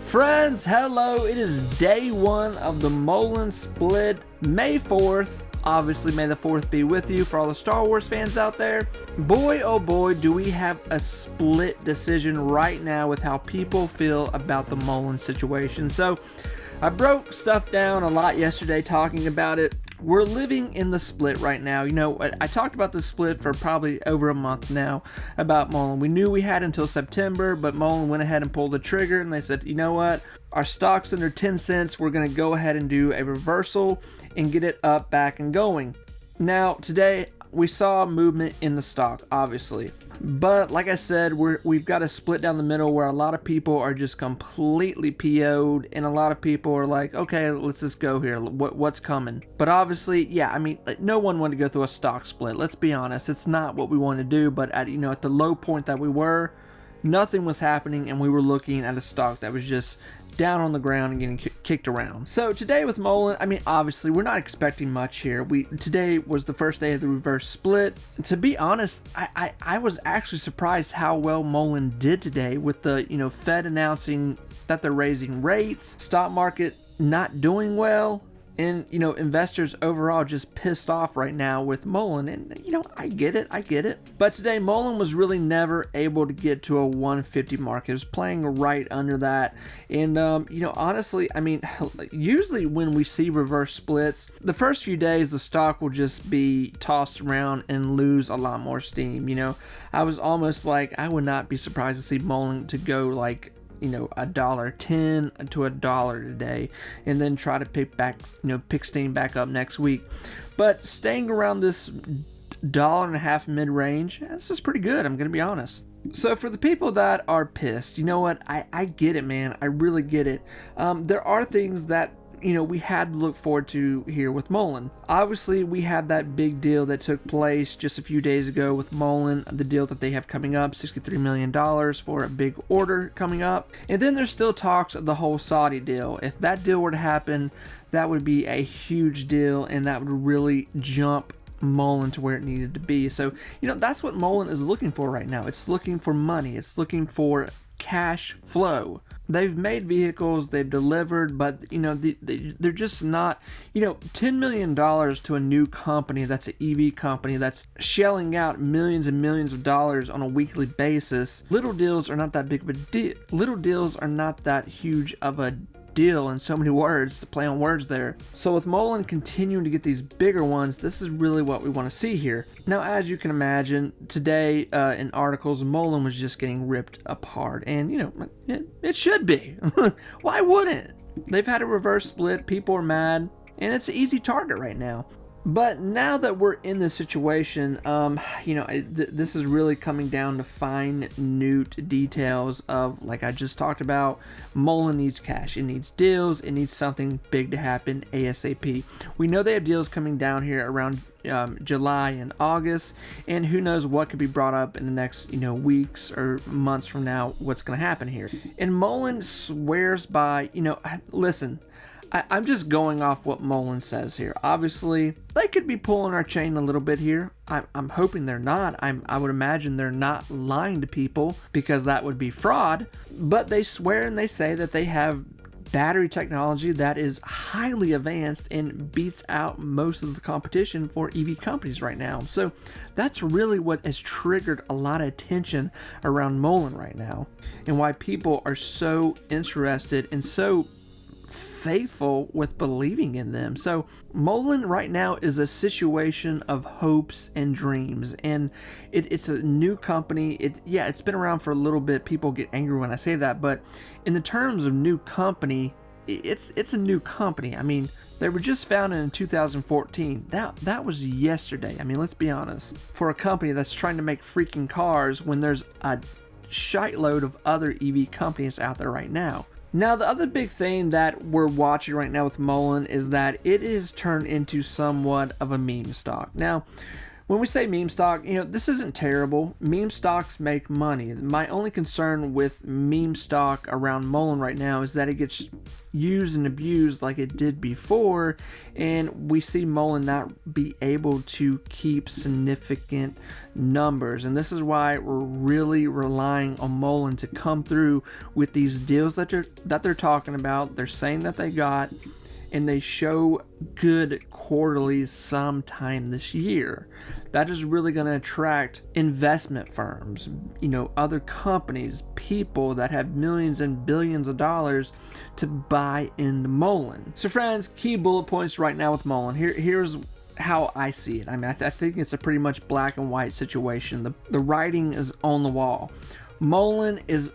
Friends, hello. It is day one of the Mullen split, May 4th. Obviously, may the 4th be with you for all the Star Wars fans out there. Boy, oh boy, do we have a split decision right now with how people feel about the Mullen situation. So, I broke stuff down a lot yesterday talking about it. We're living in the split right now. You know, I talked about the split for probably over a month now about Mullen. We knew we had until September, but Mullen went ahead and pulled the trigger and they said, you know what? Our stock's under 10 cents. We're going to go ahead and do a reversal and get it up, back, and going. Now, today, we saw movement in the stock, obviously. But like I said, we've got a split down the middle where a lot of people are just completely PO'd and a lot of people are like, okay, let's just go here. What's coming? But obviously, yeah, I mean, no one wanted to go through a stock split. Let's be honest. It's not what we want to do. But at the low point that we were, nothing was happening and we were looking at a stock that was just down on the ground and getting kicked around. So today with Mullen, I mean, obviously we're not expecting much here. Today was the first day of the reverse split. To be honest, I was actually surprised how well Mullen did today with the Fed announcing that they're raising rates, stock market not doing well, and investors overall just pissed off right now with Mullen. And I get it. But today Mullen was really never able to get to a 150 mark. It was playing right under that. And honestly, I mean, usually when we see reverse splits, the first few days the stock will just be tossed around and lose a lot more steam. I was almost like, I would not be surprised to see Mullen to go like $1.10 to $1 today, and then try to pick steam back up next week. But staying around this $1.50 mid-range, this is pretty good, I'm gonna be honest. So for the people that are pissed, you know what, I get it, man. I really get it. There are things that we had to look forward to here with Mullen. Obviously, we had that big deal that took place just a few days ago with Mullen, the deal that they have coming up, $63 million for a big order coming up. And then there's still talks of the whole Saudi deal. If that deal were to happen, that would be a huge deal and that would really jump Mullen to where it needed to be. So, that's what Mullen is looking for right now. It's looking for money. It's looking for cash flow. They've made vehicles, they've delivered, but they're just not, $10 million to a new company that's an EV company that's shelling out millions and millions of dollars on a weekly basis. Little deals are not that big of a deal. Little deals are not that huge of a deal, in so many words, to play on words there. So with Mullen continuing to get these bigger ones, this is really what we want to see here. Now, as you can imagine, today in articles, Mullen was just getting ripped apart, and it should be. Why wouldn't? They've had a reverse split, people are mad, and it's an easy target right now. But now that we're in this situation, this is really coming down to fine-nute details of, like I just talked about, Mullen needs cash. It needs deals. It needs something big to happen ASAP. We know they have deals coming down here around July and August, and who knows what could be brought up in the next, weeks or months from now, what's going to happen here. And Mullen swears by, listen, I'm just going off what Mullen says here. Obviously, they could be pulling our chain a little bit here. I'm hoping they're not. I would imagine they're not lying to people because that would be fraud. But they swear and they say that they have battery technology that is highly advanced and beats out most of the competition for EV companies right now. So that's really what has triggered a lot of attention around Mullen right now, and why people are so interested and so faithful with believing in them. So Mullen right now is a situation of hopes and dreams, and it's a new company. It's been around for a little bit. People get angry when I say that, but in the terms of new company, it's a new company. I mean, they were just founded in 2014. That was yesterday. I mean, let's be honest. For a company that's trying to make freaking cars when there's a shitload of other EV companies out there right now. Now, the other big thing that we're watching right now with Mullen is that it is turned into somewhat of a meme stock. Now, When we say meme stock, this isn't terrible. Meme stocks make money. My only concern with meme stock around Mullen right now is that it gets used and abused like it did before, and we see Mullen not be able to keep significant numbers. And this is why we're really relying on Mullen to come through with these deals that they're talking about. They're saying that they got, and they show good quarterlies sometime this year. That is really going to attract investment firms, other companies, people that have millions and billions of dollars to buy into Mullen. So friends, key bullet points right now with Mullen. Here's how I see it. I mean, I think it's a pretty much black and white situation. The writing is on the wall. Mullen is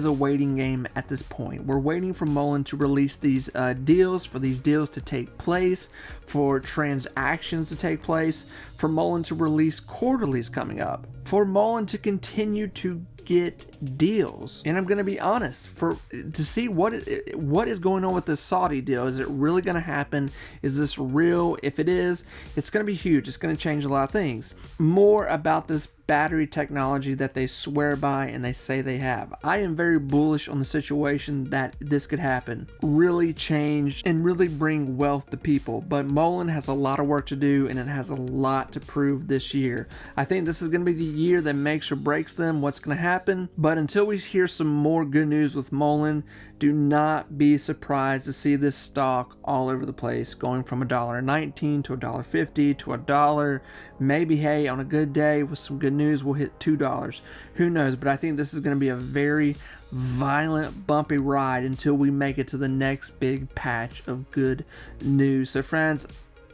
a waiting game at this point. We're waiting for Mullen to release these deals, for these deals to take place, for transactions to take place, for Mullen to release quarterlies coming up, for Mullen to continue to get deals. And I'm going to be honest, to see what is going on with this Saudi deal. Is it really going to happen? Is this real? If it is, it's going to be huge. It's going to change a lot of things. More about this battery technology that they swear by and they say they have. I am very bullish on the situation that this could happen, really change and really bring wealth to people. But Mullen has a lot of work to do, and it has a lot to prove this year. I think this is going to be the year that makes or breaks them, what's going to happen. But until we hear some more good news with Mullen, do not be surprised to see this stock all over the place, going from $1.19 to $1.50 to $1. Maybe, hey, on a good day with some good news, we'll hit $2. Who knows? But I think this is going to be a very violent, bumpy ride until we make it to the next big patch of good news. So friends,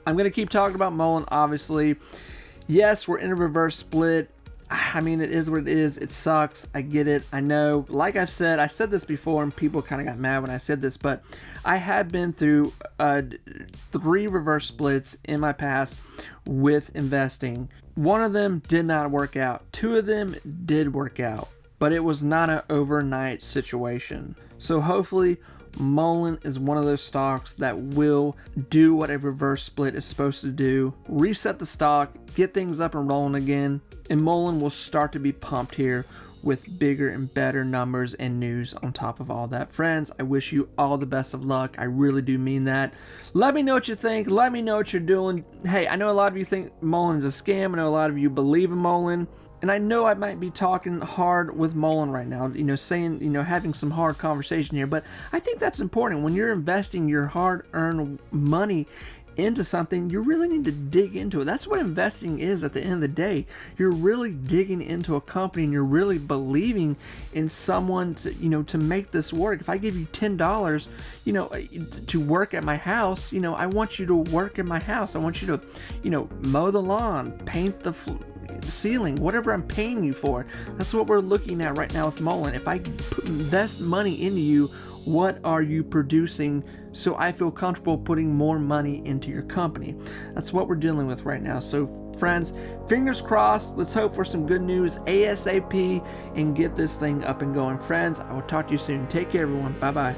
I'm going to keep talking about Mullen, obviously. Yes, we're in a reverse split. I mean, it is what it is. It sucks. I get it. I know. Like I've said, I said this before and people kind of got mad when I said this, but I have been through 3 reverse splits in my past with investing. One of them did not work out. 2 of them did work out, but it was not an overnight situation. So hopefully Mullen is one of those stocks that will do what a reverse split is supposed to do. Reset the stock, get things up and rolling again, and Mullen will start to be pumped here with bigger and better numbers and news on top of all that. Friends, I wish you all the best of luck. I really do mean that. Let me know what you think. Let me know what you're doing. Hey, I know a lot of you think Mullen is a scam. I know a lot of you believe in Mullen. And I know I might be talking hard with Mullen right now, saying, having some hard conversation here, but I think that's important. When you're investing your hard-earned money into something, you really need to dig into it. That's what investing is at the end of the day. You're really digging into a company and you're really believing in someone to make this work. If I give you $10, to work at my house, I want you to work at my house. I want you to, mow the lawn, paint the ceiling, whatever I'm paying you for. That's what we're looking at right now with Mullen. If I invest money into you, what are you producing so I feel comfortable putting more money into your company? That's what we're dealing with right now. So friends, fingers crossed. Let's hope for some good news ASAP and get this thing up and going. Friends, I will talk to you soon. Take care, everyone. Bye-bye.